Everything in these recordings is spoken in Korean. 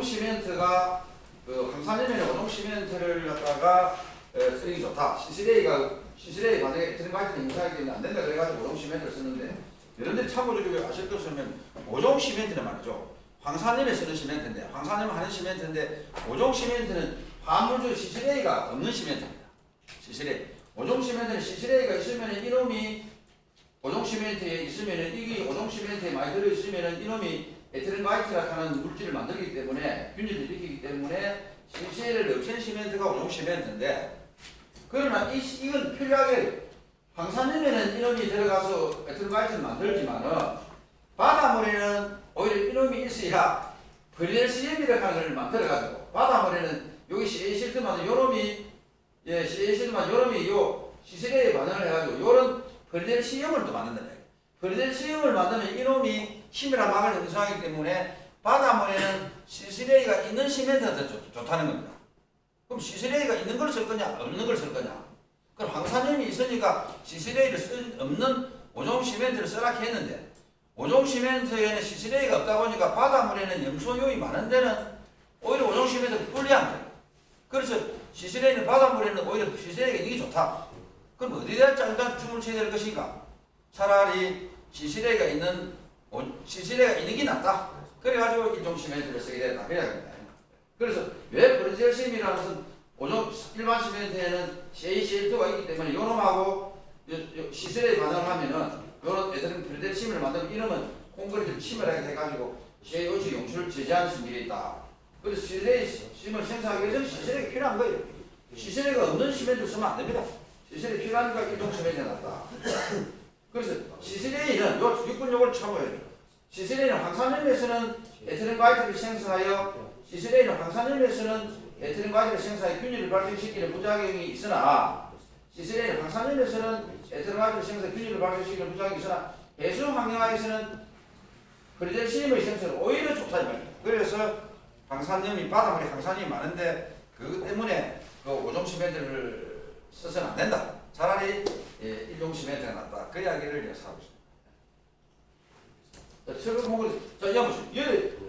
시멘트가 그 황산염에는 오종 시멘트를 갖다가 쓰기 좋다. CCLA 과정에 에틸렌 가이트를 인사하기 때문에 안 된다 그래가지고 오종 시멘트를 쓰는데 여러분들이 참고적으로 아실 것이면 오종 시멘트는 말이죠. 황산염에 쓰는 시멘트인데 황산염 하는 시멘트인데 오종 시멘트는 화물주 CCLA가 없는 시멘트입니다. CCLA. 오종 시멘트는 CCLA가 있으면 이놈이 오종 시멘트에 있으면은 이게 오종 시멘트에 많이 들어있으면은 이놈이 에틸렌 가이트라 하는 물질을 만들기 때문에 균질을 일으키기 때문에 CCLA를 없앤 시멘트가 오종 시멘트인데 그러나 이건 필요하게 황산염에는 이놈이 들어가서 에틸렌 가이트를 만들지만은 바닷물에는 오히려 이놈이 있어야 폴리에스엠이라는 걸 만들어가지고 바닷물에는 여기 CaCl2만 요놈이 CaCl2만 요놈이 요 CCLA에 반응을 해가지고 요런 폴리에스엠을 또 만든다. 폴리에스엠을 만들면 이놈이 힘이란 막을 형성하기 때문에 바닷물에는 CCLA가 있는 시멘트가 더 좋다는 겁니다. 그럼 CCLA가 있는 걸 쓸 거냐 없는 걸 쓸 거냐? 그럼 황산염이 있으니까 CCLA를 없는 오종 시멘트를 쓰라 했는데 오종 시멘트에는 CCLA가 없다 보니까 바닷물에는 염소용이 많은 데는 오히려 오종 시멘트가 불리한 거예요. 그래서 CCLA는 바닷물에는 오히려 CCLA가 있는 게 좋다. 그럼 어디다 일단 춤을 쳐야 될 것인가? 차라리 CCLA가 있는 게 낫다. 그래가지고 이종 시멘트를 쓰게 됐다. 그래야 됩니다. 그래서 왜 폴리에스엠이라는 것은 오종 일반 시멘트에는 CaCl2가 있기 때문에 요놈하고 CCLA 반응을 하면은 요런 애들은 폴리에스엠을 만들면 이놈은 콘크리트를 침을하게 해가지고 CaO2 용출을 제재하는 성질이 있다. 그래서 CCLA를 생산하기 위해서는 CCLA가 필요한 거예요. CCLA가 없는 시멘트를 쓰면 안 됩니다. CCLA 필요하니까 이종 시멘트가 낫다. 그래서 CCLA는 요 6분 요걸 참고해요. CCLA는 황산염에서는 에틸렌 가이트를 생성하여 CCLA는 황산염에서는 에틸렌 가이트를 생성하여 균일을 발생시키는 부작용이 있으나 CCLA는 황산염에서는 에틸렌 가이트를 생성하여 균일을 발생시키는 부작용이 있으나 해수 환경하에서는 폴리에스엠의 생성은 오히려 좋다 이 말입니다. 그래서 황산염이 바닷물에 황산염이 많은데 그것 때문에 그 오종 시멘트를 써서는 안 된다. 차라리 일종 시멘트가 낫다. 그 이야기를 하고 있습니다. 철근 콘크리트. 자, 여보세요.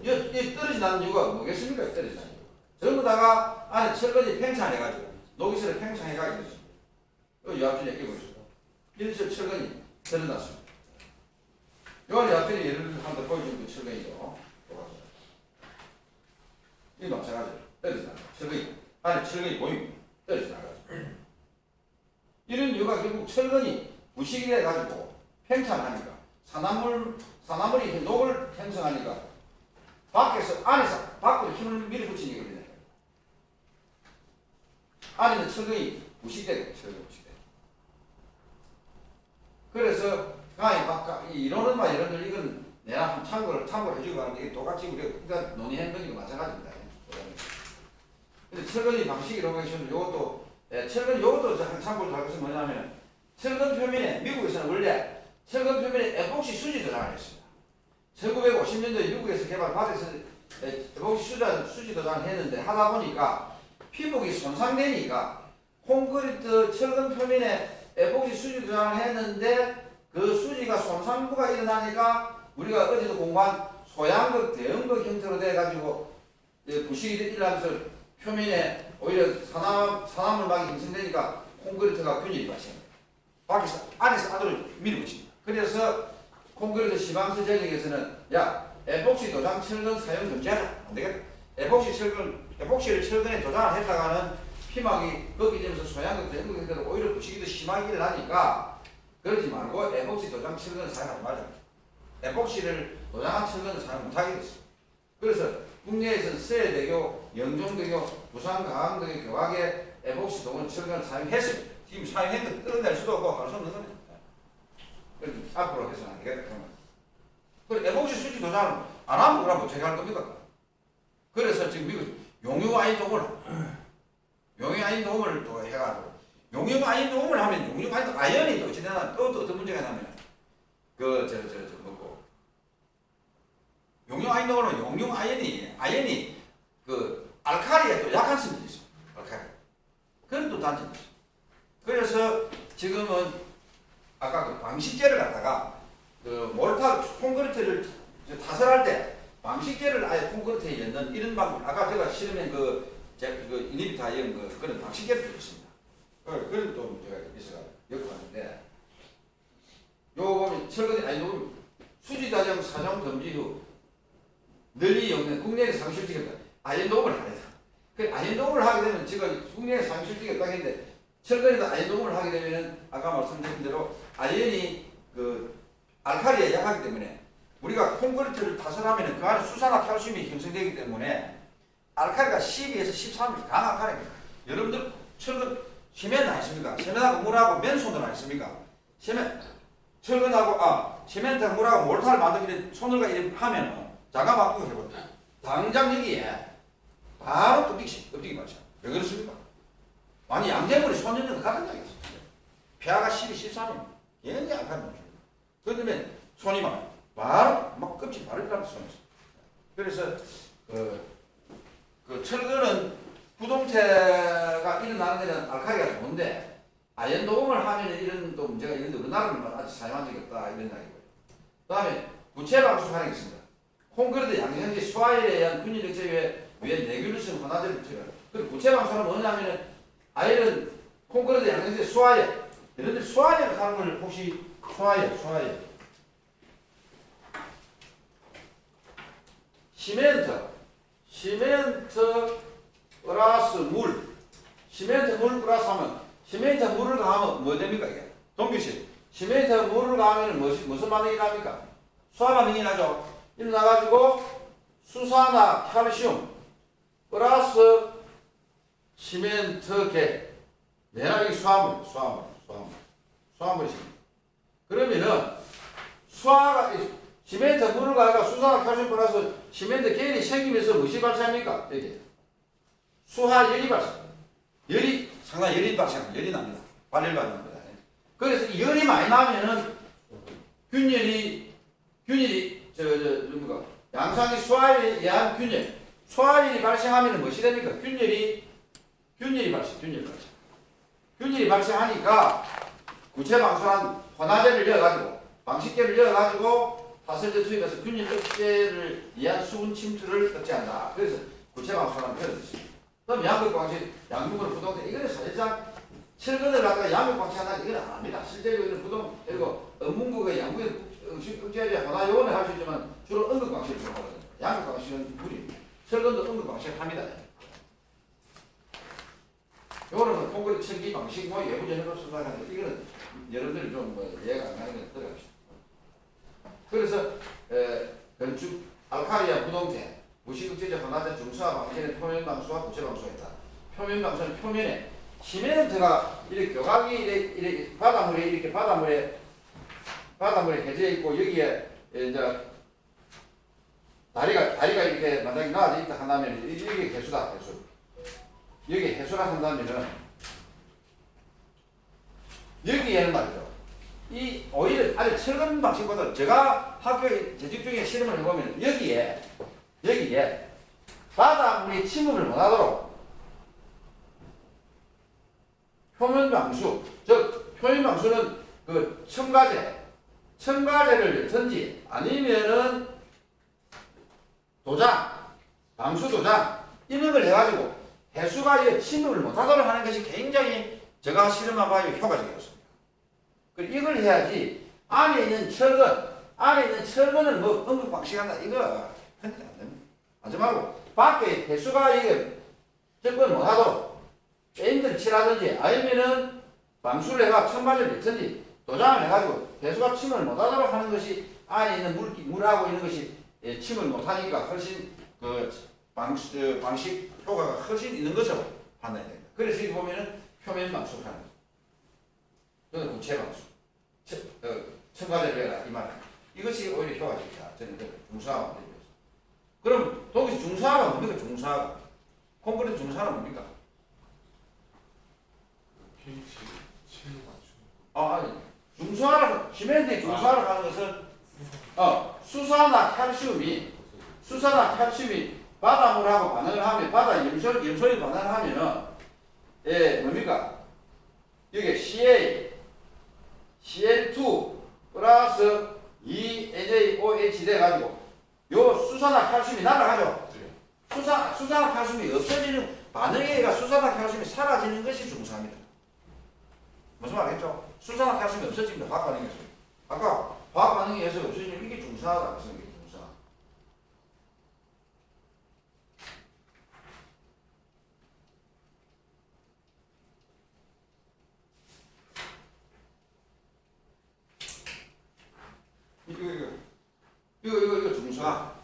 얘 떨어지 나는 이유가 뭐겠습니까? 떨어지 나는 이유. 전부 다가 안에 철근이 팽창해가지고, 녹이슬을 팽창해가지고 있습니다. 여기 옆줄에 끼고있습니다. 이래서 철근이 드러났습니다. 요 옆줄에 예를 들어서 한번 보여주는 그 철근이죠. 이 마찬가지로 떨어지 나가. 철근이. 안에 철근이 보입니다. 떨어지 나가지고. 이런 이유가 결국 철근이 부식이 돼가지고 팽창하니까 산화물이 녹을 형성하니까 안에서 밖으로 힘을 밀어붙이니까 안에는 철근이 부식되고 철근이 부식되고 그래서 이론은 막 이런 걸 이건 내가 참고를 해주고 하는데 이게 똑같이 우리가 논의한 거니까 마찬가지입니다. 근데 철근이 방식이 이런 거 있으면 요것도 요것도 참고를 할 것은 뭐냐면 철근 표면에 미국에서는 원래 철근 표면에 에폭시 수지 도장을 했습니다. 1950년도에 미국에서 개발받아서 에폭시 수지 도장을 했는데 하다 보니까 피복이 손상되니까 콘크리트 철근 표면에 에폭시 수지 도장을 했는데 그 수지가 손상부가 일어나니까 우리가 어제도 공부한 소양극, 대형극 형태로 돼가지고 부식이 일어나면서 표면에 오히려 산화물막이 형성되니까 콘크리트가 균일이 발생합니다. 밖에서 안에서 안으로 밀어붙입니다. 그래서 콘크리트 시방서 전형에서는 에폭시 도장 철근 사용 금지하라. 안 되겠다. 에폭시를 철근에 도장을 했다가는 피막이 꺾이면서 소양극, 대형극 형태로 오히려 부식이 더 심하게 일어나니까 그러지 말고 에폭시 도장 철근을 사용하지 말자. 에폭시를 도장한 철근을 사용 못하게 됐습니다. 그래서 국내에서는 서해대교, 영종대교, 부산강원도교 교각에 에폭시 도장 철근을 사용했습니다. 지금 사용했는데 끌어낼 수도 없고 할 수 없는 겁니다. 그래서 앞으로 해서는 안 되겠다. 그리고 에폭시 수지 도장을 안 하면 그럼 어떻게 할 겁니까? 그래서 지금 미국 용융아인 도움을 또 해가지고 용융아인 도움을 하면 용융아인 아연이 또 어찌되나 또 어떤 문제가 나면 뭐고 용융아인 도움은 용융아연이 그 알칼리에 또 약한 성질이 있어요. 알칼리. 그건 또 단점이 있어요. 그래서 지금은 아까 그 방식제를 갖다가 그 몰타 콘크리트를 타설할 때 방식계를 아예 콘크리트에 넣는 이런 방법, 아까 제가 실으면 그 이니비타 이런 그런 방식계를 있습니다. 그런 또 문제가 있어가 겪어봤는데, 요 보면 철근이 아니 요 수지다정 사정 금지 후 널리 없는 국내에 상실지겠다. 아연도금을 하게 돼. 그 아연도금을 하게 되면 지금 국내에 상실지겠다 했는데 철근에다 아연도금을 하게 되면은 아까 말씀드린 대로 아연이 그 알칼리에 약하기 때문에 우리가 콘크리트를 타설하면 그 안에 수산화 칼슘이 형성되기 때문에 알칼리가 12에서 13이 강한 알칼리입니다. 여러분들 철근 시멘 아십니까? 시멘하고 물하고 맨손으로 아십니까? 철근하고 시멘트하고 물하고 몰타를 만들기 손을가 이렇게 하면 자가 바꾸고 해보자. 당장 여기에 바로 껍데기 맞죠. 왜 그렇습니까? 아니 양재물이 손 있는 거 같은 이야기죠. pH가 12, 13입니다. 굉장히 약한 놈입니다. 그러면 손이 막 껍질 바로 일어나는 손이죠. 그래서 그 철근은 부동체가 일어나는 데는 알칼리가 좋은데 아연도금을 하면 이런 또 문제가 있는데 우리나라는 아직 사용한 적이 없다 이런 이야기고요. 그 다음에 구체방수 하는 게 있습니다. 콘크리트 양성지 수화일에 의한 균일 억제에 위에 내균성 환화제를 붙여요. 그리고 구체방수는 뭐냐면은 아이는 콘크리트 양성지 수화일 여러분들 수화일 하는 걸 혹시 수화일 시멘트 플러스 물 시멘트 물 플러스 하면 시멘트 물을 가하면 뭐 됩니까 이게? 동규씨 시멘트 물을 가하면 무슨 반응이 납니까? 수화 반응이 나죠. 일어나가지고 수산화 칼슘 플러스 시멘트계 내나기 수화물이십니다. 그러면은 수화가 시멘트 물을 가다가 수산화 칼슘 플러스 시멘트 계열이 생기면서 무엇이 발생합니까? 여기 수화열이 열이 상당히 열이 납니다. 발열받는 겁니다. 그래서 이 열이 많이 나면은 균열이 양상이 수화열에 의한 수화열이 발생하면 무엇이 됩니까? 균열이 발생하니까 구체방수한 환화제를 넣어가지고 방식계를 넣어가지고 파설제 투입해서 균열 억제를 위한 수분 침투를 억제한다. 그래서 구체방수라는 표현을 쓰십니다. 그럼 양극방식, 양극으로 부동산 이거는 사실상 철근을 갖다가 양극방식한다 이건 안 합니다. 실제로 이거는 그리고 음문국의 양극 억제에 환화 요원을 할 수 있지만 주로 음극방식을 하거든요. 양극방식은 무리입니다. 철근도 음극방식을 합니다. 요거는 콘크리트 천기 방식 외부전으로 수사하는데 이거는 여러분들이 좀 이해가 안 가는 게 들어갑시다. 그래서 건축 알칼리아 부동태 무시극제적 환화제 중수화 방식에는 표면방수와 구체방수가 있다. 표면방수는 표면에 시멘트가 이렇게 교각이 이렇게 바닷물에 해져 있고 여기에 이제 다리가 이렇게 만약에 나와져 있다 한다면 이게 해수다 해수. 여기 해수라 한다면은 여기에는 말이죠. 이 오히려 아니 철근 방식보다 제가 학교에 재직 중에 실험을 해보면 여기에 바닷물이 침입을 못하도록 표면방수, 즉 표면방수는 그 첨가제를 넣든지 아니면은 방수 도장 이런 걸 해가지고 해수가 침입을 못하도록 하는 것이 굉장히 제가 실험한 바에 효과적이었습니다. 이걸 해야지 안에 있는 철근을 뭐 음극방식한다 이거 안 됩니다. 하지 말고 밖에 해수가 이게 접근 못하도록 페인트를 칠하든지 아니면은 방수를 해가 첨가제를 넣든지 도장을 해가지고 해수가 침을 못하도록 하는 것이 안에 있는 물하고 있는 것이 침을 못하니까 훨씬 그 방식 효과가 훨씬 있는 것으로 판단이 됩니다. 그래서 여기 보면은 표면 방수를 하는 거죠. 구체 방수. 첨가제를 해라 이 말입니다. 이것이 오히려 효과적이다. 저는 중수화가 말입니다. 그럼 동시 중수화가 뭡니까? 중수화가 콘크리트 중수화는 뭡니까? pH 7 맞추는 아니 중수화를 시멘트의 중수화를 하는 것은 수산화 칼슘이 바닷물하고 반응을 하면 바다 염소리 반응을 하면은 뭡니까? 여기 Cl2 플러스 2NaOH 돼가지고 요 수산화 칼슘이 날아가죠. 네. 수산화 칼슘이 없어지는 반응에 의해 수산화 칼슘이 사라지는 것이 중수합니다. 무슨 말이겠죠? 수산화 칼슘이 없어집니다. 화학 반응에서. 아까 화학 반응에 의해서 없어지는 이게 중수하다. 그래서 이게 중수하. 이거 중수화.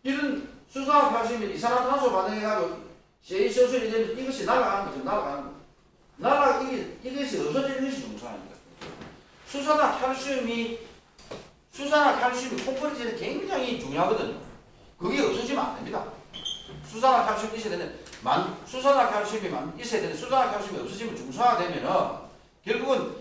이런 수산화 칼슘이 이산화탄소 반응해가지고 CaCO2이 되면 이것이 날아가는 거죠. 날아가는 거. 이것이 없어지는 것이 중수화입니다. 수산화 칼슘이 콘크리트에 굉장히 중요하거든요. 그게 없어지면 안 됩니다. 수산화 칼슘이 있어야 되는, 수산화 칼슘이 있어야 되는, 수산화 칼슘이 없어지면 중수화가 되면은 결국은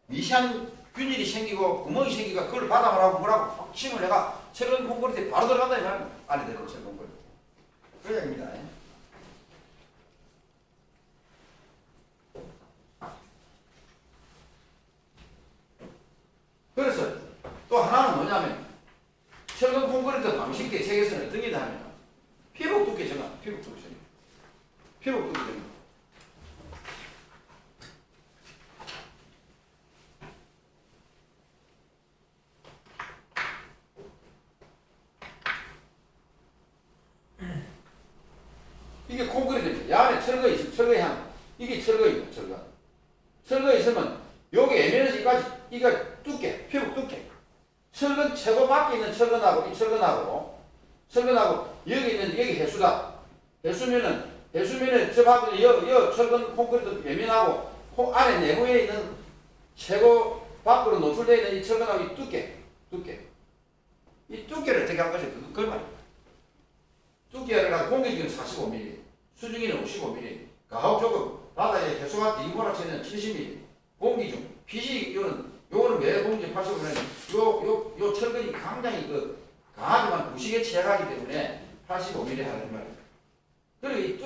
미세한 균일이 생기고 구멍이 생기고 그걸 바닥을 물하고 확 침을 내가 철근 콘크리트에 바로 들어간다 이 말이야. 안에 되는 철근 콘크리트. 그 얘기입니다. 그래서 또 하나는 뭐냐면 철근 콘크리트 방식계 세계에서는 어떤 게 있냐면 피복 두께 정하. 피복 두께 정하. 이게 콘크리트입니다. 이 안에 철거 있으면 철거의 향. 이게 철거입니다. 철거 있으면 여기 애면에서 이까지 이거 두께, 피복 두께. 철근 최고 밖에 있는 철근하고 이 철근하고 여기 있는 여기 해수다. 해수면은 저 밖에 여 철근 콘크리트 외면하고 안에 내부에 있는 최고 밖으로 노출되어 있는 이 철근하고 이 두께. 이 두께를 어떻게 할 것이 그 말이에요. 두께를 가지고 공기중은 45mm, 수중에는 55mm, 가혹조금 바다에 해수가 뒤집어라치는 70mm, 공기중, 빛이 요거는 왜 공기 85mm는 요 철근이 굉장히 강하지만 부식에 취약하기 때문에 85mm 하는 말이에요. 그리고 이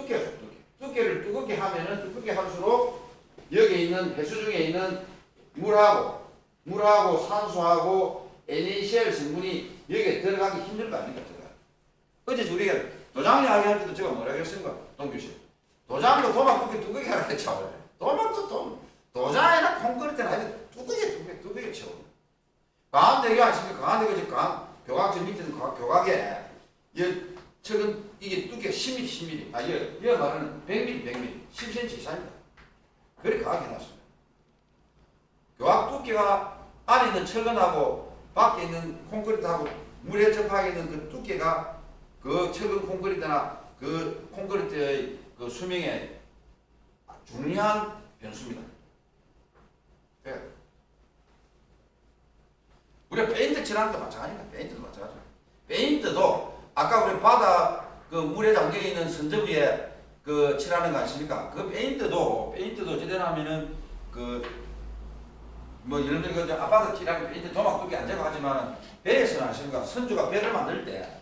두께를 두껍게 하면은 두껍게 할수록 여기 있는 해수 중에 있는 물하고 산소하고 NaCl 성분이 여기에 들어가기 힘들 거 아닙니까? 어제 우리가 도장 이야기할 때도 제가 뭐라 그랬습니까? 동규씨. 도장도 도막 두껍게 하라 했죠. 도장이나 콘크리트는 아주 두껍게 채워. 강한대교 아십니까? 강한대교 교각저 밑에는 교각에 철근 이게 두께 10mm. 이 말하는 100mm, 10cm 이상입니다. 그렇게 강하게 해놨습니다. 교각 두께가 안에 있는 철근하고 밖에 있는 콘크리트하고 물에 접하게 있는 그 두께가 그 철근 콘크리트나 그 콘크리트의 그 수명에 중요한 변수입니다. 우리가 페인트 칠하는 것도 마찬가지입니다. 페인트도 마찬가지입니다. 페인트도 아까 우리 바다 그 물에 잠겨 있는 선적 위에 그 칠하는 거 아십니까? 그 페인트도 어찌되냐면은 뭐 예를 들어 그 아파트 칠하는 페인트 도막 두께 안 재고 하지만 배에서는 아십니까? 선주가 배를 만들 때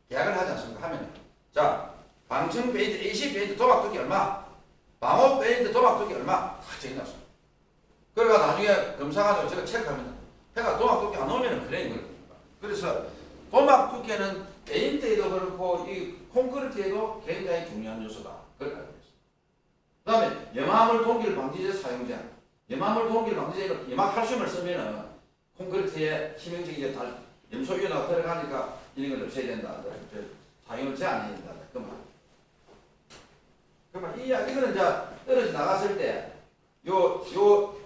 계약을 하지 않습니까? 하면 자 방청 페인트, AC 페인트 도막 두께 얼마, 방호 페인트 도막 두께 얼마 다 적어놨습니다. 그러니까 나중에 검사가지고 제가 체크합니다. 해가 도막 두께 안 오면 그래 이거예요. 그래서 도막 두께는 페인트에도 그렇고 이 콘크리트에도 굉장히 중요한 요소다. 그렇게 알고 있습니다. 그 다음에 염화물 동기를 방지제 사용제. 염화물 동기를 방지제로 염화칼슘을 쓰면은 콘크리트에 치명적인 염소유가 들어가니까 이런 걸 없애야 된다. 사용을 제한해야 된다. 그러면 이거는 이제 떨어져 나갔을 때 요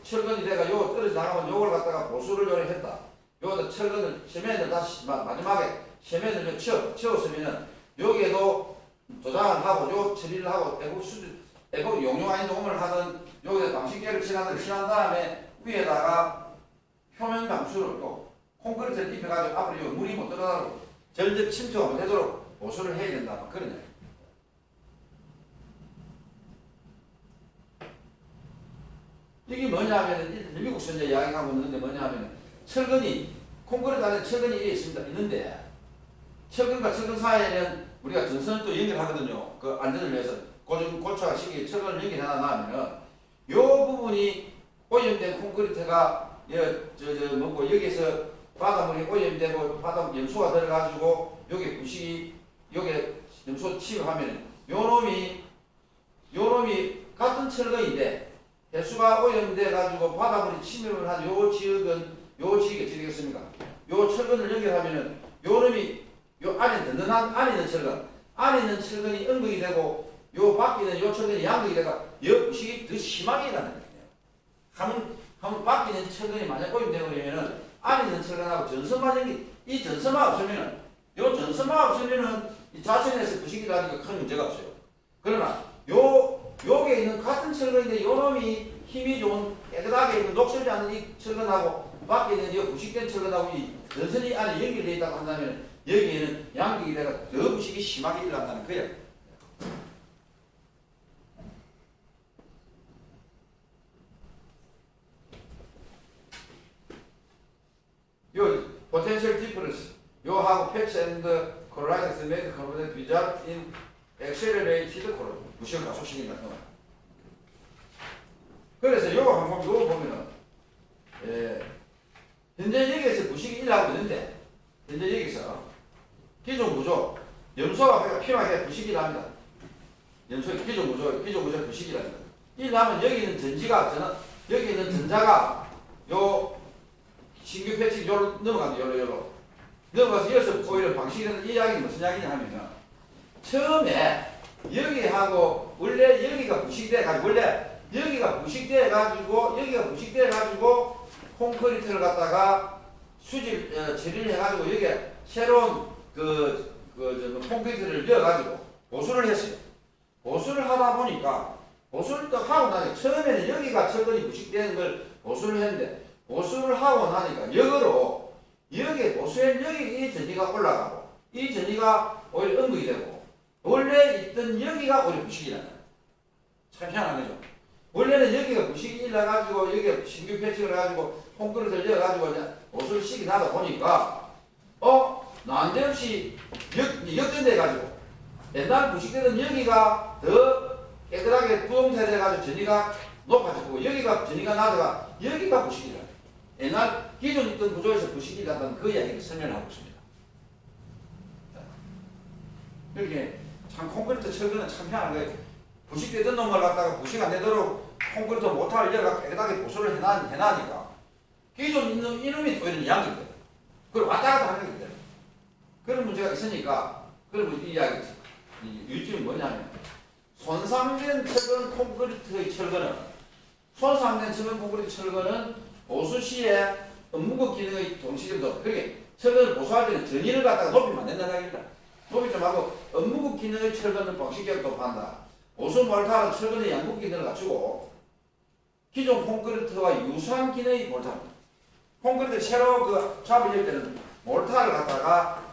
철근이 내가 요 떨어져 나가면 요걸 갖다가 보수를 요래 했다. 요 철근을 세면을 다시 마지막에 세면을 채웠으면은 여기에도 도장을 하고 요 처리를 하고 애국 용융화인 녹음을 하던 여기에 방식계를 칠한 다음에 위에다가 표면 감수를 또 콘크리트를 입혀가지고 앞으로 요 물이 못 들어가고 절적 침투가 못 되도록 보수를 해야 된다. 그러냐. 이게 뭐냐면 미국 선제 이야기하고 있는데 뭐냐면 철근이 콘크리트 안에 철근이 있는데 철근과 철근 사이에는 우리가 전선을 또 연결하거든요. 그 안전을 위해서 고추와 시기에 철근을 연결해 놔면 요 부분이 오염된 콘크리트가 여기에서 바닷물이 오염되고 바닷 염소가 들어가지고 여기 부식이 여기 염소 침입하면 요놈이 같은 철거인데 해수가 오염돼 가지고 바닷물이 침입을 한 요 지역이 어찌되겠습니까? 요 철근을 연결하면은 요놈이 요 안에 든든한 안에 있는 철근 안에 있는 철근이 음극이 되고 요 밖에 있는 요 철근이 양극이 되가 여 부식이 더 심하게 일어나는 거예요. 한번 밖에 있는 철근이 만약 오염되고 그러면은 안에 있는 철근하고 전선만 연기 이 전선만 없으면은 요 전선만 없으면은 이 자연에서 부식이라는 게 큰 문제가 없어요. 그러나 요게 있는 같은 철근인데 요놈이 힘이 좋은 깨끗하게 있는 녹슬지 않는 이 철근하고 밖에 있는 이 부식된 철근하고 이 전선이 안에 연결되어 있다고 한다면 여기에는 양극이 되가 더 부식이 심하게 일어난다는 거예요. 요 potential difference 요하고 patch and correlates make correlate result in accelerated correlation 무시를 가속시킨다. 그래서 요거 한번 요거 보면은 현재 여기에서 부식이 일어나고 있는데 현재 여기서 기존 구조 염소가 필요하게 부식이 납니다. 염소의 기존 구조 부식이 납니다. 일어나면 여기 있는 전지가 여기 있는 전자가 요 신규 패치 요로 넘어갑니다. 요로 넘어가서 여기서 오히려 방식은 이 이야기는 무슨 이야기냐 하면은 처음에 여기하고 원래 여기가 부식돼 가지고 원래 여기가 부식돼 가지고 콘크리트를 갖다가 수질 처리를 해가지고 여기에 새로운 콘크리트를 넣어가지고 보수를 했어요. 보수를 하다 보니까 보수를 또 하고 나니까 처음에는 여기가 철근이 부식되는 걸 보수를 했는데 보수를 하고 나니까 역으로 여기에 보수엔 여기 이 전기가 올라가고 이 전기가 오히려 음극이 되고 원래 있던 여기가 오히려 부식이 나요. 참 희한한 거죠. 원래는 여기가 부식이 일어나가지고 여기에 신규 패치를 해가지고 콘크리트를 넣어가지고 보수를 시기 나다 보니까 난데없이 역전돼가지고 옛날 부식되던 여기가 더 깨끗하게 부동태돼가지고 전기가 높아지고 여기가 전기가 낮아가 여기가 부식이 나요. 옛날 기존 있던 구조에서 부식이 났다는 그 이야기를 설명하고 있습니다. 이렇게 참 콘크리트 철근은 참 희한한 거예요. 부식되던 놈을 갖다가 부식 안 되도록 콘크리트 모터를 열어가 깨끗하게 보수를 해놔니까 기존 있는 이놈이 또 이런 양이 돼요. 그걸 왔다 갔다 하는 거기 때문에 그런 문제가 있으니까 그러면 이 이야기지. 유점이 뭐냐면 손상된 철근 콘크리트의 철근은 보수 시에 음무급 기능의 동시점도 그렇게 철근을 보수할 때는 전위를 갖다가 높이면 안 된다는 얘기입니다. 높이 좀 하고 음무급 기능의 철근은 방식적으로 높한다. 보수 몰타는 철근의 양극 기능을 갖추고 기존 콘크리트와 유사한 기능의 몰타. 콘크리트 새로 잡을 때는 몰타를 갖다가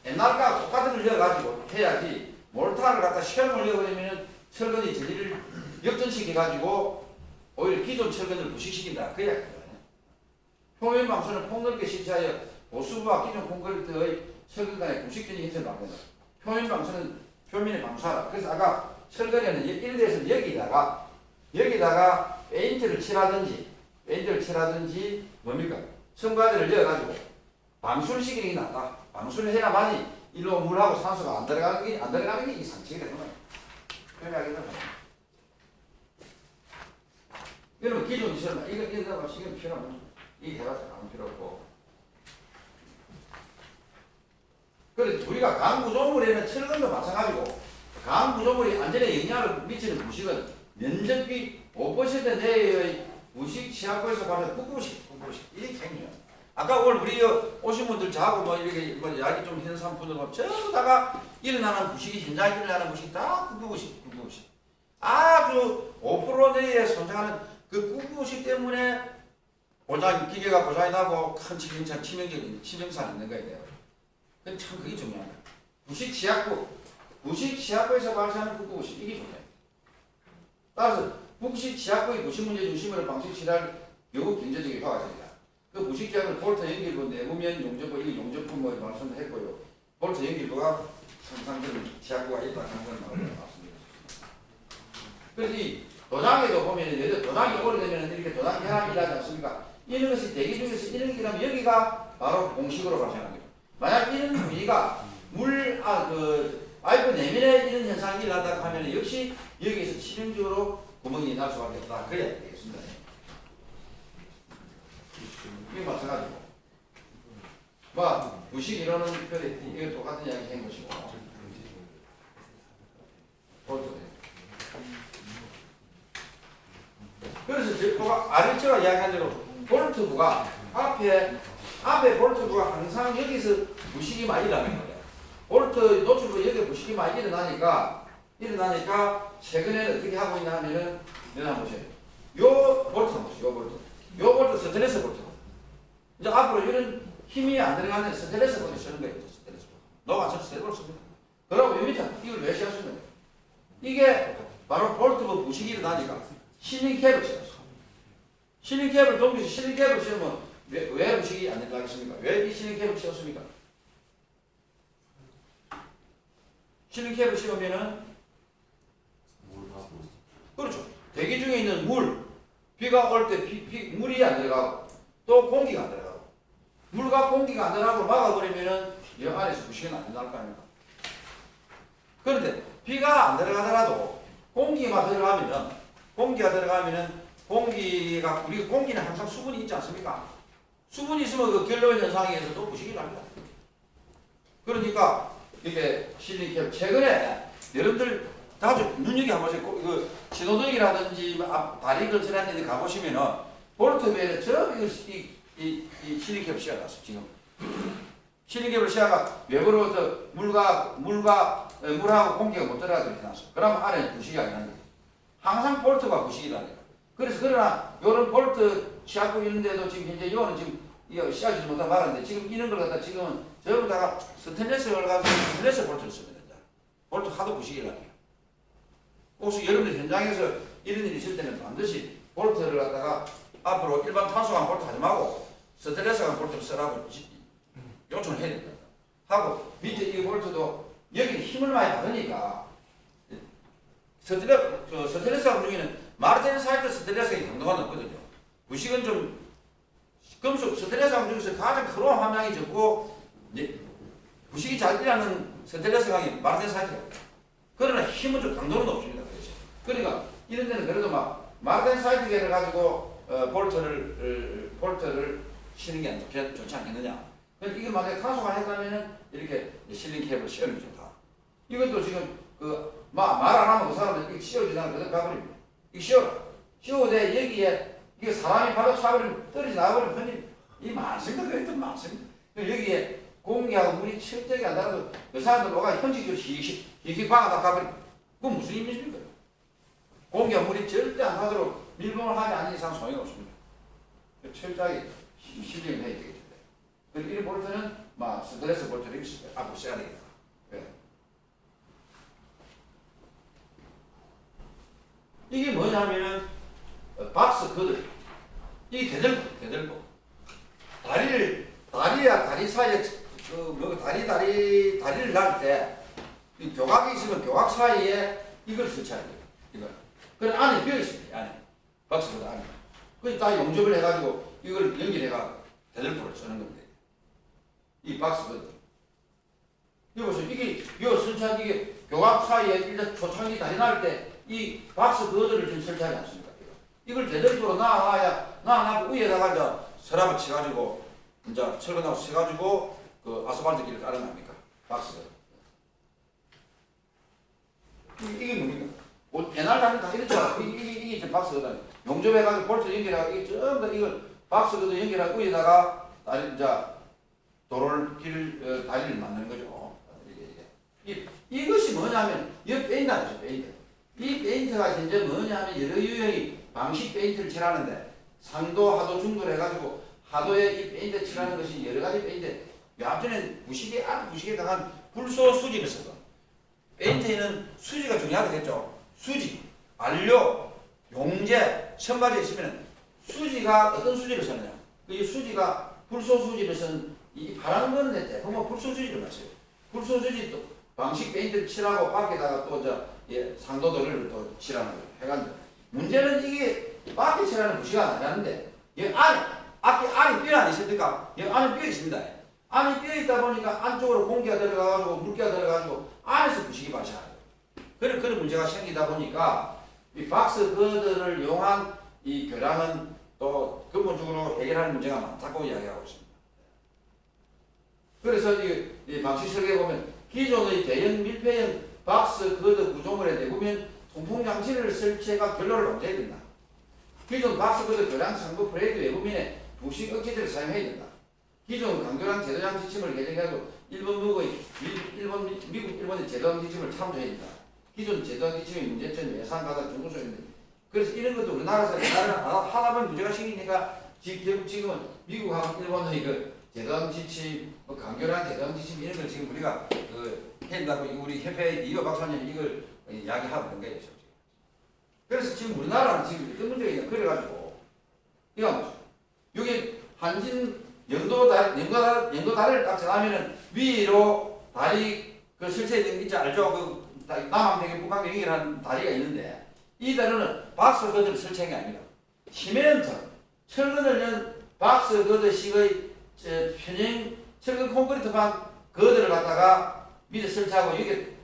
옛날과 똑같은 걸 넣어가지고 해야지 몰타를 갖다 시험을 넣어버리면 철근이 전위를 역전시켜가지고 오히려 기존 철근을 부식시킨다. 그 이야기입니다. 표면 방수는 폭넓게 실시하여 보수부와 기존 콘크리트의 철근 간의 부식전이 형성됩니다. 표면 방수는 표면에 방수하라. 그래서 아까 철근에는 예를 들어서 여기다가 페인트를 칠하든지 뭡니까? 첨가제를 넣어가지고 방수를 시키는 게 낫다. 방수를 해야만이 일로 물하고 산소가 안 들어가는 게 이 상식이 되는 거예요. 그렇게 하게 되면 여러분 기존 있으면 이거 신경 필요 없는 이 대화가 아무 필요 없고 그래서 우리가 강구조물에는 철근도 마찬가지고 강구조물이 안전에 영향을 미치는 부식은 면적비 5% 내의 부식 취약부에서 발생 국부식 이게 핵심이에요. 아까 오늘 우리 오신 분들 저하고 이렇게 이야기 좀 하는 사람분들 전부 다가 일어나는 부식이 현장에 일어나는 부식이 다 국부식 아주 5% 내에 손상하는 그 국부식 때문에 기계가 고장이 나고 큰 치명적인 치명상이 있는 거예요. 근데 참 그게 중요한 거예요. 부식 취약부에서 발생하는 국부식 이게 중요해요. 따라서 부식 취약부의 부식 문제 중심으로 방식 치료할 결국 경제적인 효과입니다. 그 부식 취약은 볼트 연결부 내부면 용접부 이 용접부 말씀을 했고요. 볼트 연결부가 상상적인 취약부가 있다는 걸 말씀드렸습니다. 그래서 이 도장에도 보면 도장이 오래되면 이렇게 도장 결함이 일어나지 않습니까? 이런 것이 대기 중에서 이런 기라면 여기가 바로 공식으로 발생합니다. 만약 이런 부위가 파이프 내면에 이런 현상이 일어난다고 하면 역시 여기에서 치명적으로 구멍이 날 수밖에 없다. 그래야 되겠습니다. 이거 마찬가지고. 부식 이론은 이거 똑같은 이야기 한 것이고. 그래서 아래처가 이야기한 대로 볼트부가 앞에 볼트부가 항상 여기서 부식이 많이 일어나는 거예요. 볼트 노출부 여기 부식이 많이 일어나니까 최근에는 어떻게 하고 있냐 하면은 여기 한번 보세요. 요 볼트 한번 보세요. 요 볼트 스트레스 볼트. 이제 앞으로 이런 힘이 안 들어가는 스트레스 볼트 쓰는 거예요. 스트레스 볼트. 너가 저 스트레스 볼트 씁니다. 그러고 여기 이걸 왜 씌웠으면 돼요? 이게 바로 볼트부 부식이 일어나니까 실링 캡을 씌웠어. 실링 캡을 동시에 실링 캡을 씌우면 왜 부식이 안 된다 하겠습니까? 왜 이 실링 캡을 씌웠습니까? 실링 캡을 씌우면은 그렇죠. 대기 중에 있는 비가 올 때 물이 안 들어가고 또 공기가 안 들어가고 물과 공기가 안 들어가고 막아버리면은 이 안에서 부식은 안 된다는 거 아닙니까? 그런데 비가 안 들어가더라도 공기가 들어가면은 공기는 항상 수분이 있지 않습니까? 수분이 있으면 그 결로의 현상에서 또 부식이 납니다. 그러니까 이게 실링캡 최근에 여러분들 자주 눈여겨보세요. 그 신호등이라든지 다리 근처라는 데 가보시면은 볼트벨에 이 실링캡을 씌워놨어. 지금 실링캡을 씌워가 외부로 물하고 공기가 못 들어가도록 해놨어. 그러면 안에 부식이 안 나는 거예요. 항상 볼트가 부식이 나니까. 그래서 그러나 요런 볼트 씌우고 있는데도 지금 현재 요는 지금 이거 씌워지지 못한 말인데 지금 이런 걸 갖다 지금은 전부 다가 스테인리스를 가지고 스테인리스 볼트를 쓰면 된다. 볼트 하도 부식이 나니까. 혹시 여러분들 현장에서 이런 일이 있을 때는 반드시 볼트를 갖다가 앞으로 일반 탄소관 볼트 하지 말고 스테인리스관 볼트를 쓰라고 요청을 해야 된다. 하고 밑에 이 볼트도 여기 힘을 많이 받으니까 스테인리스관 중에는 마르텐사이트 스테인리스가 강도가 높거든요. 부식은 좀 금속 스테인리스관 중에서 가장 크롬 함량이 적고 부식이 잘 일어나는 스테인리스관이 마르텐사이트예요. 그러나 힘은 좀 강도는 높습니다. 그러니까 이런 데는 그래도 마르텐사이트계를 가지고 볼트를 치는 게 좋지 않겠느냐. 그러니까 이걸 만약에 탄소가 했다면은 이렇게 실링 캡을 씌우는 게 좋다. 이것도 지금 말 안 하면 그 사람은 이거 씌워지다가 그대로 가버립니다. 이거 씌워라. 씌워대 여기에 이게 사람이 바로 차버리면 떨어져 나와버리면 흔히 이 많습니다. 그래도 많습니다. 여기에 공기하고 물이 철저하게 안 닿아서 그 사람들 뭐가 현직적으로 휙휙 박아다 가버리면 그건 무슨 의미입니까? 공기와 물이 절대 안 닿도록 밀봉을 하지 않는 이상 소용이 없습니다. 철저하게 실링을 해야 되겠다. 그리고 이 볼트는 스트레스 볼트를 앞으로 써야 되겠다. 네. 이게 뭐냐면은 박스 거들 이게 대들보 다리 사이에 다리를 날 때 교각이 있으면 교각 사이에 이걸 설치해야 돼요. 이걸. 그래 안에 비어 있습니다. 안에 박스 거들 안에. 그래서 다 용접을 해가지고 이걸 연결해가 대들보를 쓰는 건데 이 박스 거들. 여기서 이게 설치한 이게 교각 사이에 일단 초창기 다리 날 때 이 박스 거들을 지금 설치하지 않습니까? 이걸 대들보로 놔놓고 위에다가 이제 서랍을 쳐가지고 이제 철근하고 쳐가지고 그 아스팔트 길을 깔아납니까? 박스가. 이게 뭡니까? 옛날 다리 다 이랬잖아. 이게 이제 박스거든. 용접해가지고 볼트 연결하고 이게 전부 다 이걸 박스거든 연결하고 위에다가 다리 이제 다리를 만드는 거죠. 이것이 뭐냐면 이 페인트죠, 페인트. 이 페인트가 현재 뭐냐면 여러 유형의 방식 페인트를 칠하는데 상도, 하도, 중도를 해가지고 하도에 이 페인트 칠하는 것이 여러 가지 페인트. 앞전에 아주 부식에 강한 불소 수지를 쓰고 페인트에는 수지가 중요하겠죠. 수지, 안료, 용제, 첨가제 있으면 수지가 어떤 수지를 쓰느냐. 이 수지가 불소 수지를 쓴 이 파란 건 대부분 불소 수지를 마셔요. 불소 수지 또 방식 페인트를 칠하고 밖에다가 또 상도도를 또 칠하는 거예요. 해가지고 문제는 이게 밖에 칠하는 부식이 안 나는데 이 안이 뼈 안 있습니까? 여기 안에 뼈 있습니다. 안에 뼈 있다 보니까 안쪽으로 공기가 들어가가지고 물기가 들어가가지고 안에서 부식이 발생하는 거예요. 그런 문제가 생기다 보니까 이 박스 거드를 이용한 이 교량은 또 근본적으로 해결하는 문제가 많다고 이야기하고 있습니다. 그래서 이 방식 설계에 보면 기존의 대형 밀폐형 박스 거드 구조물의 대부분 통풍 장치를 설치해가 결로를 방지해야 된다. 기존 박스 거드 교량 상부 프레이드 외부면에 부식 억제제를 사용해야 된다. 기존 강교량 제도장 지침을 개정해가지고 미국 일본의 제도장 지침을 참조해야 된다. 기존 제도장 지침의 문제점 예산 가다 중소소인데 그래서 이런 것도 우리나라에서 하다 보면 문제가 생기니까 지금은 미국하고 일본의 그 제도장 지침, 강교량 제도장 지침 이런 걸 지금 우리가 한다고 우리 협회 이호 박사님 이걸 이야기하고 있는 거예요. 그래서 지금 우리나라는 지금 어떤 문제가 있냐 그래가지고 이거 여기 한진 연도 다리를 딱 지나면은 위로 다리 그 설치된 있지 알죠? 그 남한대교 북한대교 연결하는 다리가 있는데 이 다리는 박스 거드를 설치한 게 아니라 시멘트, 철근을 연 박스 거드식의 편형 철근 콘크리트판 거드를 갖다가 밑에 설치하고 여기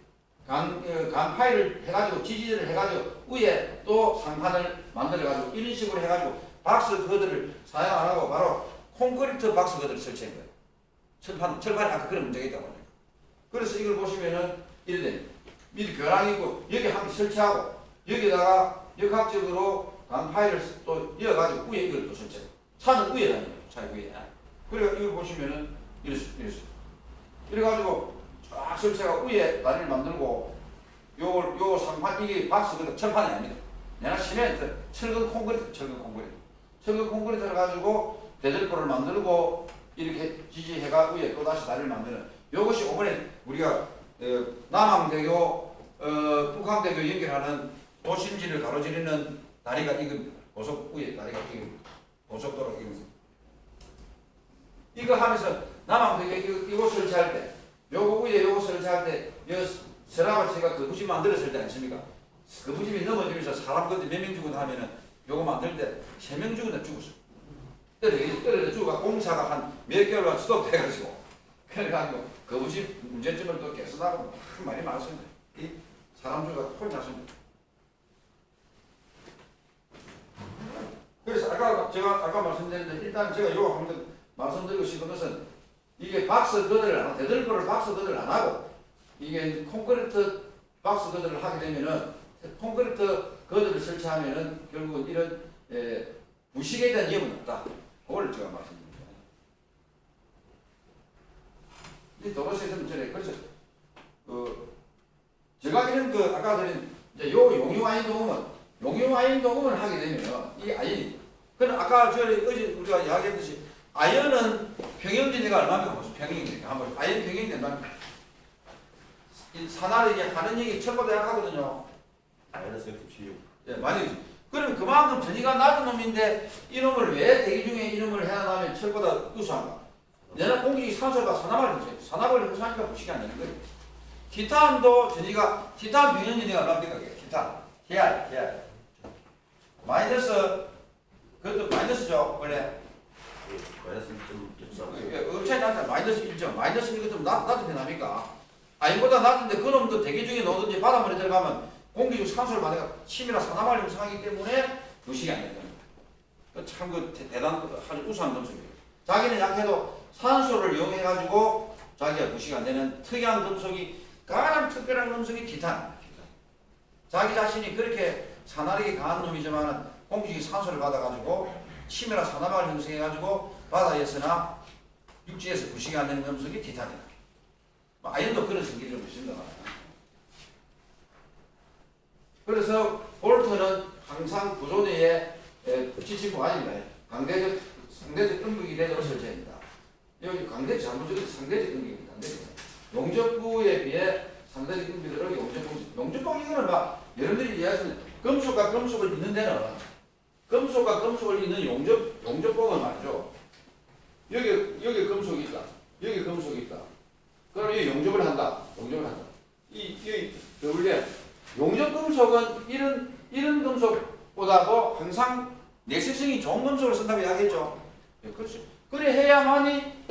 강파일을 해가지고 지지를 해가지고 위에 또 상판을 만들어가지고 이런 식으로 해가지고 박스 거드를 사용 안 하고 바로 콘크리트 박스 거드를 설치한 거예요. 철판에 아까 그런 문제가 있다고 하니까. 그래서 이걸 보시면은 이래 밑에 교량이 있고 여기 한 개 설치하고 여기다가 역학적으로 강파일을 또 이어가지고 위에 이걸 또 설치해요. 차는 위에 다녀요. 차 위에. 그래서 이걸 보시면은 이랬어. 이래가지고 쫙 설치해가 위에 다리를 만들고 요 상판 이게 박스 거드 철판이 아닙니다. 내가 시멘트 철근 콘크리트를 가지고 대들보를 만들고 이렇게 지지해가 위에 또 다시 다리를 만드는 이것이 이번에 우리가 남항대교 북한대교 연결하는 도심지를 가로지르는 다리가 이거 고속 위에 다리가 이거 고속도로 이거 하면서 남항대교 이거 설치할 때 요거 위에 요거 설치할 때 요 서랍을 제가 그 부심 만들었을 때 아십니까? 그 부심이 넘어지면서 사람 건데 몇 명 죽었나 하면은 요거 만들 때 3명 죽었나 죽었어. 떨어져 죽어가 공사가 한 몇 개월간 스톱돼가지고 그래가지고 그 부심 문제점을 또 개선하고 많이 많았습니다. 이 사람 죽어가 콜이 났습니다. 그래서 아까 말씀드렸는데 일단 제가 요거 한번 말씀드리고 싶은 것은 이게 박스 거드를 안 하고 대들보를 박스 거드를 안 하고 이게 콘크리트 박스 거드를 하게 되면은 콘크리트 거드를 설치하면은 결국 이런 부식에 대한 위험은 없다. 그걸 제가 말씀드립니다. 이 도로시스템 전에 그래서 제가 이런 아까 드린 이제 요 용융아인 도금을 하게 되면 이 아연이 그럼 아까 어제 우리가 이야기했듯이 아연은 평형진리가 얼마입니까? 평형진리가 한번 아연 평형진리 얼마입니까? 이 산화를 이제 하는 얘기 철보다 약하거든요. 마이너스 0.76. 예, 많이. 그럼 그만큼 전이가 낮은 놈인데 이놈을 왜 대기 중에 이놈을 해놔면 철보다 우수한가? 내가 공기 산소가 산화를 우수하니까 부식이 안 되는 거예요. 티탄도 전이가 티탄 평형진리가 얼마입니까? 티탄, TR. 마이너스 그것도 마이너스죠 원래. 마이너스 1.63. 업체에 낮아 마이너스 1점. 마이너스 이거 좀 낮은 편합니까? 아니보다 낮은데 그놈도 대기 중에 넣든지 바닷물에 들어가면 공기 중 산소를 받아가 침이나 산화발 형성하기 때문에 부식이 안 되는 겁니다. 참 대단한 아주 우수한 금속이에요. 자기는 약해도 산소를 이용해가지고 자기가 부식이 안 되는 특이한 금속이 가장 특별한 금속이 티탄. 자기 자신이 그렇게 산화력이 강한 놈이지만 공기 중 산소를 받아가지고 침이나 산화발 형성해가지고 바다에서나 육지에서 부식이 안 되는 금속이 티탄이다. 아연도 그런 성질을 보신다. 그래서 볼트는 항상 구조대에 지침부 아닙니다. 상대적 음극이 되도록 설치합니다. 여기 강대적 잘못적인 상대적 음극입니다. 용접부에 비해 상대적 음극을 여기 용접부 이거는 막 여러분들이 이해하시는 금속과 금속을 잇는 데는 금속과 금속을 잇는 용접봉은 말이죠. 여기 금속이 있다. 여기 금속이 있다. 그럼 이 용접을 한다. 원래 용접 금속은 이런 금속보다도 항상 내실성이 좋은 금속을 쓴다고 이야기했죠. 예, 그렇죠. 그래 해야만이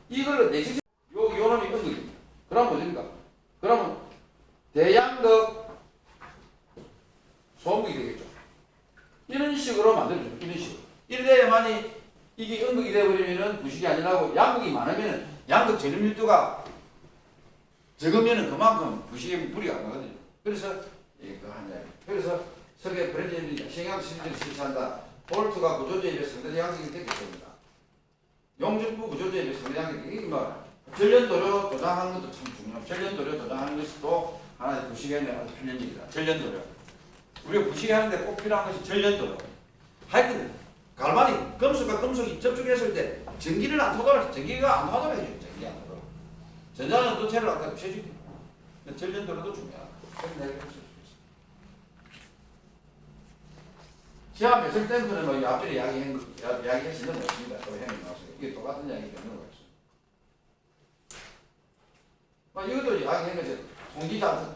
이걸 내식 요놈이 은극입니다. 그럼 뭐입니까? 그러면 대양극 소음극이 되겠죠. 이런 식으로 만들어줘요. 이런 식으로. 이래야만이 이게 음극이 되어버리면은 부식이 아니라고 양극이 많으면은 양극 전립 밀도가 적으면은 그만큼 부식에 무리가 안 가거든요. 그래서 이거 하냐. 그래서 석의 브랜드는 생약 시리즈를 실시한다. 볼트가 구조제에 비해 상대 양식이 됐기 때문이다. 용접부 구조제에 비해 상대 양식이 이게 뭐 전련도료 도장하는 것도 참 중요합니다. 전련도료 도장하는 것이 또 하나의 부식에 대한 필연적이다. 전련도료. 우리가 부식에 하는데 꼭 필요한 것이 전련도료. 하여튼 갈바닉 금속과 금속이 접촉했을 때 전기가 안 통하도록 해줘요. 전기 안 통하도록. 전자는 도체를 갖다 붙여주기. 전련도료도 중요하다. 시합 했을 때는 뭐 앞전에 이야기했으면 없습니다. 또 형님 나왔어요. 이게 똑같은 이야기 되는 거였어요. 이것도 이야기한 거죠. 통기자,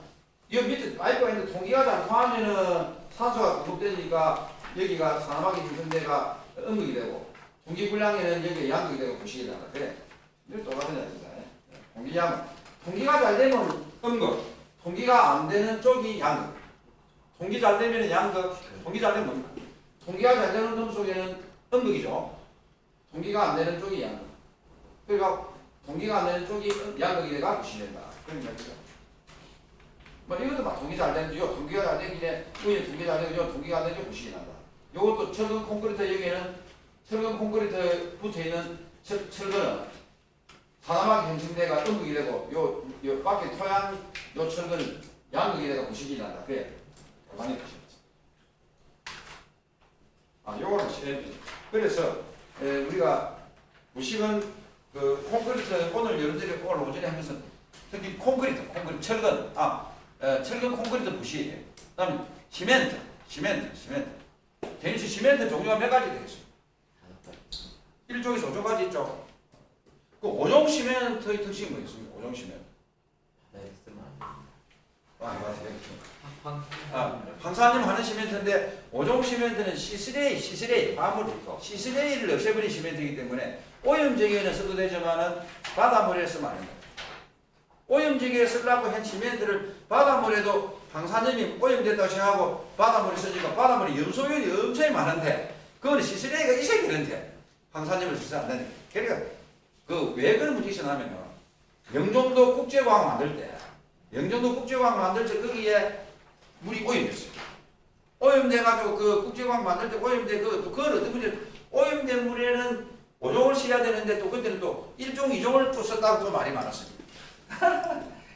이 밑에 파이프가 있는데 통기가 잘 통하면은 산소가 공급되니까 여기가 산화막이 있는 데가 음극이 되고, 통기불량에는 여기 양극이 되고 부식이 된다. 그래. 이거 똑같은 이야기입니다. 통기가 잘 되면 음극, 통기가 안 되는 쪽이 양극. 통기 잘 되면 양극, 통기 잘 되면 음극. 통기가 잘 되는 금속에는 음극이죠. 통기가 안 되는 쪽이 양극. 그러니까 통기가 안 되는 쪽이 양극이 돼가 부식이 된다. 그런 이야기죠. 뭐 이것도 막 통기 잘 되는 요 통기가 잘 되는 길에 우리 통기 잘 되는 요 통기가 안 되는 부식이 난다. 요것도 철근 콘크리트 여기에는 철근 콘크리트 붙어 있는 철근은 산화막이 형성돼가 음극이 되고 요 밖에 토양 요 철근 양극이 돼가 부식이 난다. 그래. 많이 부식. 요거는 실험이죠. 그래서 우리가 부식은 그 콘크리트 오늘 여러분들이 오늘 오전에 하면서 특히 콘크리트 철근 철근 콘크리트 부식이에요. 그다음에 시멘트. 대니스 시멘트 종류가 몇 가지 되겠어요? 1종에서 5종까지 있죠. 그 5종 시멘트의 특징이 뭐 있습니까? 5종 시멘트. 황사님 하는 시멘트인데 5종 시멘트는 시스레이 시스레이를 없애버린 시멘트이기 때문에 오염제기에는 써도 되지만은 바닷물에 쓰면 안 됩니다. 오염제기에 쓰려고 한 시멘트를 바닷물에도 황사님이 오염됐다고 생각하고 바닷물에 쓰니까 바닷물에 염소율이 엄청 많은데 그거는 시스레이가 있어야 되는데 황사님을 쓰면 안 되는 거예요. 그러니까 그 왜 그런 문제가 있었냐면요. 영종도 국제공항 만들 때 거기에 물이 오염됐어요. 오염돼가지고 그 국제공항 만들 때 오염돼 그걸 어떤 문제? 오염된 물에는 5종을 써야 되는데 또 그때는 또 1종, 2종을 또 썼다고 또 말이 많았습니다.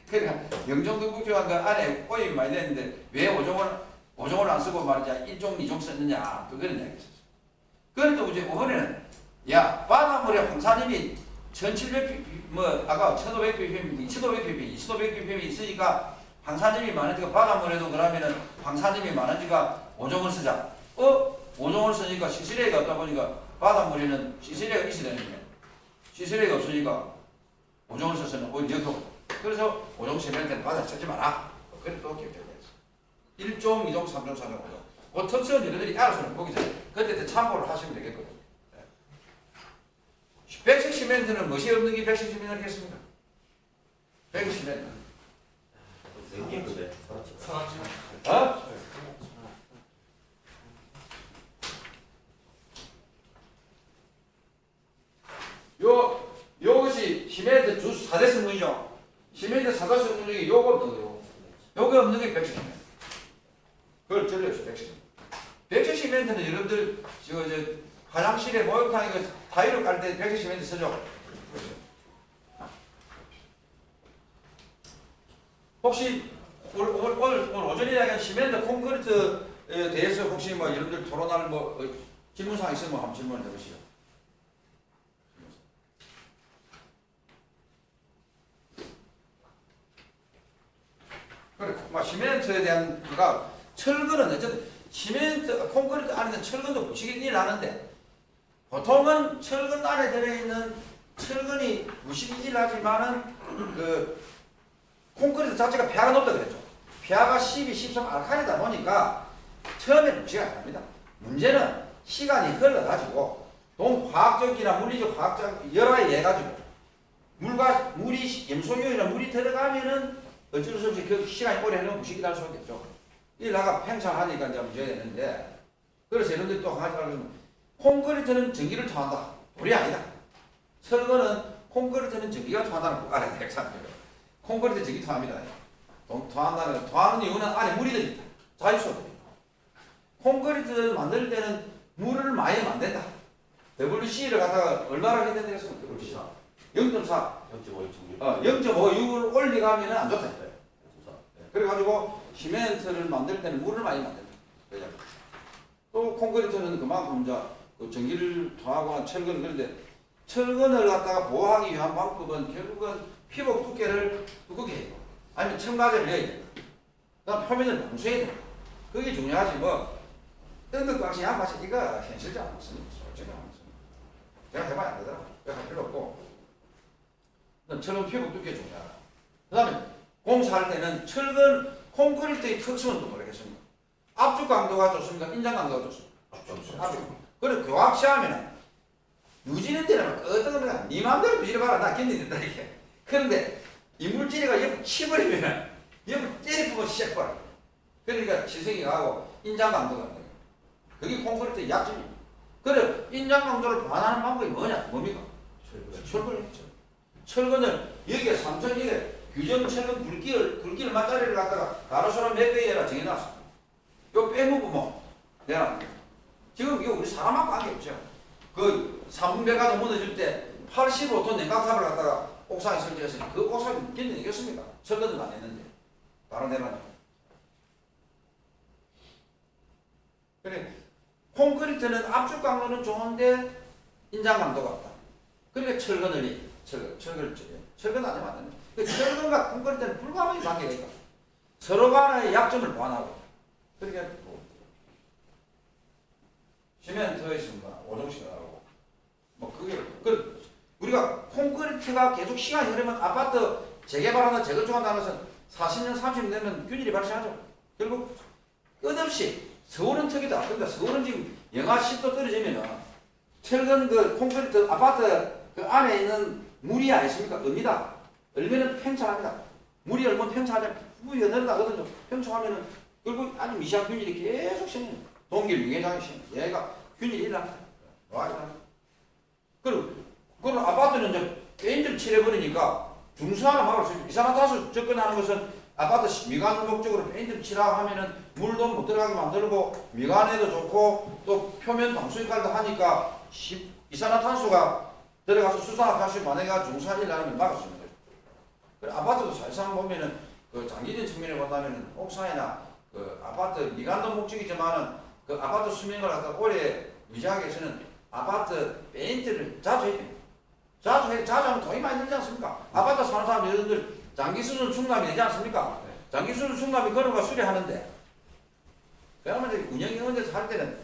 그러니까 영종도 국제공항 그 안에 오염이 많이 됐는데 왜 5종을 안 쓰고 말이야 1종, 2종 썼느냐 또 그런 이야기 있었어요. 그런데 이제 이번에는 바닷물에 황사님이 1700ppm 아까 1500ppm, 2500ppm이 있으니까 황사님이 많으니까 바닷물에도 그러면은 황사님이 많으니까 5종을 쓰자. 5종을 쓰니까 시스레이가 없다 보니까 바닷물에는 시스레이가 있어야 되는데 시스레이가 없으니까 5종을 썼으면 오히려 역효. 그래서 5종 시멘트는 바다 쓰지 마라. 그래 또 결정됐어. 1종, 2종, 3종, 4종, 5종. 그 특성은 여러분들이 알아서는 보기 전에 그때 참고를 하시면 되겠거든요. 백색 시멘트는 무엇이 없는 게 백색 시멘트겠습니까? 백색 시멘트. 요것이 시멘트 주 4대 성분이죠. 시멘트 4대 성분 중에 요거 없는 거요. 요거 없는 게 백색 시멘트. 그걸 전례없이 백색 시멘트. 백색 시멘트는 여러분들 화장실에 목욕탕 이거 타일을 깔 때 백색 시멘트 쓰죠. 혹시 오늘 오전에 이야기한 시멘트 콘크리트에 대해서 혹시 뭐 여러분들 토론할 질문사항 있으면 한번 질문을 해보시죠. 그래, 시멘트에 대한 그가 철근은 어쨌든 시멘트 콘크리트 안에는 철근도 무식이 일하는데 보통은 철근 안에 들어있는 철근이 무식이 일하지만은 그 콘크리트 자체가 pH가 높다 그랬죠. pH가 12, 13 알칼리다 보니까 처음에는 무식이 안 합니다. 문제는 시간이 흘러가지고 동화학적이나 물리적, 화학적 여러 가지 해가지고 물이 염소용이나 물이 들어가면은 어쩔 수 없이 그 시간이 오래 해놓으면 부식이 날 수밖에 없죠. 이 나가 팽창하니까 이제 문제가 되는데 그래서 여러분들이 또 하나 알면 콘크리트는 전기를 통한다. 돌이 아니다. 철거는 콘크리트는 전기가 통한다는 거 알아야 돼요. 콘크리트 전기 통합니다. 통하는 이유는 안에 물이 들어있다. 자유수가 들어있다. 콘크리트를 만들 때는 물을 많이 만든다. WC를 갖다가 얼마나 해야 된다고 했습니까? WC 0.4. 0.56을 올리가면 안 좋다. 그래가지고 시멘트를 만들 때는 물을 많이 만든다. 또 콘크리트는 그만큼 이제 그 전기를 통하거나 철근 그런데 철근을 갖다가 보호하기 위한 방법은 결국은 피복 두께를 두껍게 해요. 아니면 첨가제를 넣어야 돼요. 그다음 표면을 방수해야 돼요. 그게 중요하지 뭐 뜬극광신 양파식 이거 현실적 안 맞습니다. 솔직히 안 맞습니다. 제가 해봐야 안 되더라. 그래서 할 필요 없고 철근 피복 두께 중요하다. 그 다음에 공사할 때는 철근 콘크리트의 특성은 또 모르겠습니다. 압축 강도가 좋습니까? 인장 강도가 좋습니까? 압축. 그리고 교합 시하면은 유지는 데는 어떤 거냐? 네 마음대로 유지해봐라. 나 견디는다 이게. 그런데 이물질이가 옆 치버리면 옆 때리면 쎄버려. 그러니까 지성이 가고 인장 강도가 안 돼요. 그게 콘크리트의 약점입니다. 그래 인장 강도를 반하는 방법이 뭐냐? 뭡니까? 철근이죠. 철근을 여기에 3,000개 규정 철근 굵기 얼마짜리를 갖다가 가로수로 몇 배에라 정해놨어. 요 빼먹으면 내가 지금 이거 우리 사람하고 관계없죠. 그 3분배 가도 무너질 때 85톤 냉각탑을 갖다가 옥상에 설치했으니 그 옥상에 견뎌내겠습니까? 철근은 안 했는데 바로 내놔요. 그래 콘크리트는 압축 강도는 좋은데 인장 강도가 없다. 그러니까 철근 안 하면 안 됩니다. 철근과 콘크리트는 불가능한 관계가 있다. 서로 간의 약점을 보완하고 그러니까 시멘트에 있습니다. 오종시가하고 뭐 그게 우리가 콘크리트가 계속 시간이 흐르면 아파트 재개발하나 재건축한다는 것은 40년 30년 되면 균일이 발생하죠. 결국 끝없이 서울은 특이다. 그러니까 서울은 지금 영하 10도 떨어지면은 철근 그 콘크리트 아파트 그 안에 있는 물이 아니십니까? 얼니다. 얼면은 팽창합니다. 물이 얼면 팽창하면 부위가 내려가거든요. 팽창하면은 결국 아주 미세한 균일이 계속 생겨요. 동길 유해장이 생겨요. 얘가 균일이 일어납니다. 그리고 아파트는 이제 페인트를 칠해버리니까 중수 하나 막을 수 있어요. 이산화탄소 접근하는 것은 아파트 미관 목적으로 페인트를 칠하고 하면은 물도 못 들어가게 만들고 미관에도 좋고 또 표면 방수 역할도 하니까 이산화탄소가 들어가서 수산화탄소가 만약에 중수한 일을 막을 수 있는 거죠. 그래, 아파트도 사실상 보면은 그 장기적인 측면에 본다면은 옥상이나 그 아파트 미관도 목적이지만은 그 아파트 수명을 갖다 오래 유지하기 위해서는 아파트 페인트를 자주 해야 돼요. 자주 하면 돈이 많이 들지 않습니까? 아파트 사는 사람 여러분들 장기 수준 충남이 되지 않습니까? 장기 수준 충남이 그런 거 수리하는데 그러면 이제 운영위원회에서 할 때는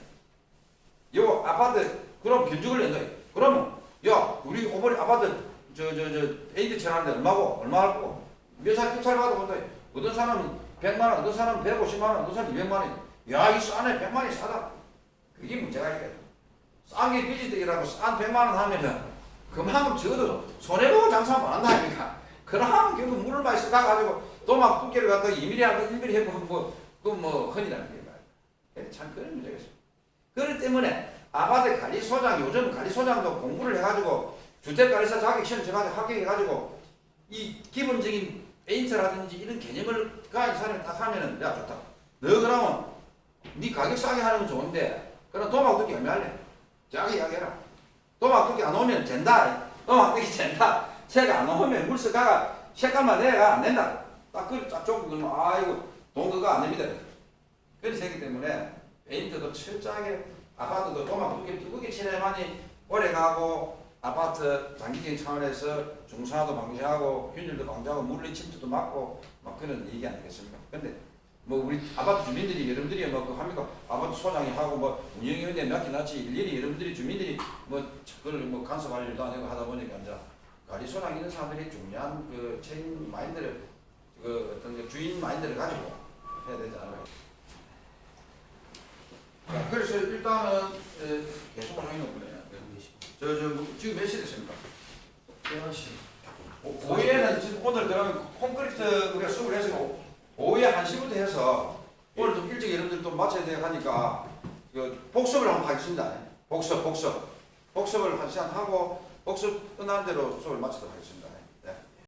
요 아파트 그럼 견적을 낸다. 그러면 야 우리 오버리 아파트 저 페인트 칠하는데 얼마 할 거고 몇 살 받아 본다. 어떤 사람은 100만 원, 어떤 사람은 150만 원, 어떤 사람은 200만 원. 야, 이 싼에 100만 원이 싸다. 그게 문제가 있겠다. 싼 게 비지떡이라고 싼 100만 원 하면은 그만큼 적어도 손해보고 장사 못 한다 아닙니까? 그러면 결국 물을 많이 써가지고 도막 두께를 갖다가 2mm 하고 1mm 해보면 뭐 흔히라는 게 말이야. 참 그런 문제가 있어. 그렇기 때문에 아파트 관리소장, 요즘 관리소장도 공부를 해가지고 주택관리사 자격시험 쳐가지고 합격해가지고 이 기본적인 페인트라든지 이런 개념을 가진 사람이 딱 하면은 야 좋다. 너 그러면 네 가격 싸게 하는 건 좋은데 그럼 도막 두께 얼마 할래? 자기 이야기해라. 도막 두께 안 오면 된다. 도막 두께 된다. 새가 안 오면 물서가가 색깔만 내가 안 된다. 딱 그 딱 조금 그러면 아이고 돈 그거 안 됩니다. 그래서 그렇기 때문에 페인트도 철저하게 아파트도 도막 두께 칠해야만이 오래 가고 아파트 장기적인 차원에서 중산화도 방지하고 균열도 방지하고 물리 침투도 막고 막 그런 얘기 아니겠습니까? 근데 뭐 우리 아파트 주민들이 여러분들이 뭐 그 합니까? 아파트 소장이 하고 뭐 운영위원회 몇 개 났지 일일이 여러분들이 주민들이 뭐 그걸 뭐 간섭할 일도 아니고 하다 보니까 이제 관리소장 이런 사람들이 중요한 그 체인 마인드를 그 어떤 그 주인 마인드를 가지고 해야 되지 않을까? 자, 그래서 일단은 계속 하는 거예요. 지금 몇 시 됐습니까? 11시. 오후에는 지금 오늘 그러면 콘크리트 우리가 수업을 해서 오후에 1시부터 해서 오늘 좀 일찍 여러분들 또 마쳐야 되고 하니까 복습을 한번 하겠습니다. 복습을 한 시간 하고 복습 끝나는 대로 수업을 마치도록 하겠습니다.